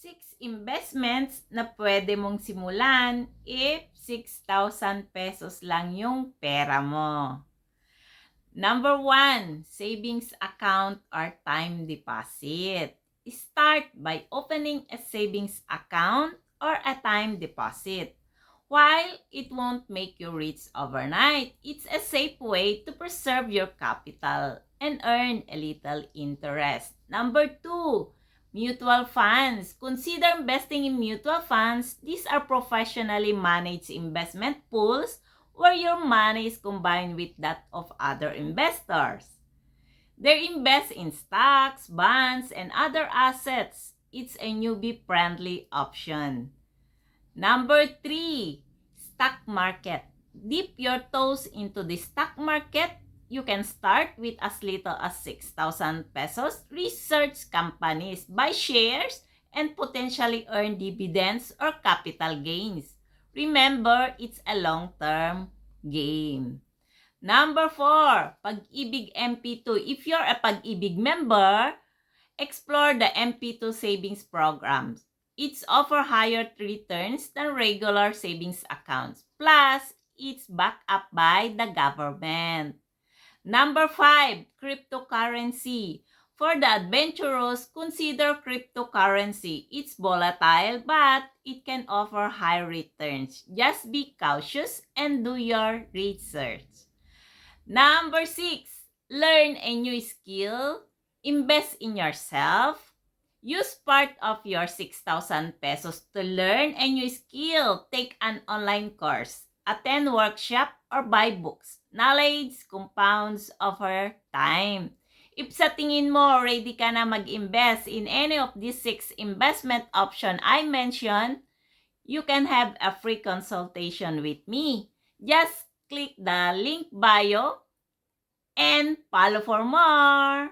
6 investments na pwede mong simulan if 6,000 pesos lang yung pera mo. Number 1, savings account or time deposit. Start by opening a savings account or a time deposit. While it won't make you rich overnight, it's a safe way to preserve your capital and earn a little interest. Number 2, mutual funds. Consider investing in mutual funds. These are professionally managed investment pools where your money is combined with that of other investors. They invest in stocks, bonds, and other assets. It's a newbie-friendly option. Number 3, stock market. Dip your toes into the stock market. You can start with as little as 6,000 pesos. Research companies, buy shares, and potentially earn dividends or capital gains. Remember, it's a long-term game. Number 4, Pag-ibig MP2. If you're a Pag-ibig member, explore the MP2 savings programs. It's offer higher returns than regular savings accounts. Plus, it's backed up by the government. Number 5, cryptocurrency. For the adventurous, consider cryptocurrency. It's volatile, but it can offer high returns. Just be cautious and do your research. Number 6, learn a new skill. Invest in yourself. Use part of your 6,000 pesos to learn a new skill. Take an online course, attend workshop, or buy books. Knowledge compounds over time. If sa tingin mo ready ka na mag-invest in any of these 6 investment option I mentioned, you can have a free consultation with me. Just click the link bio and follow for more.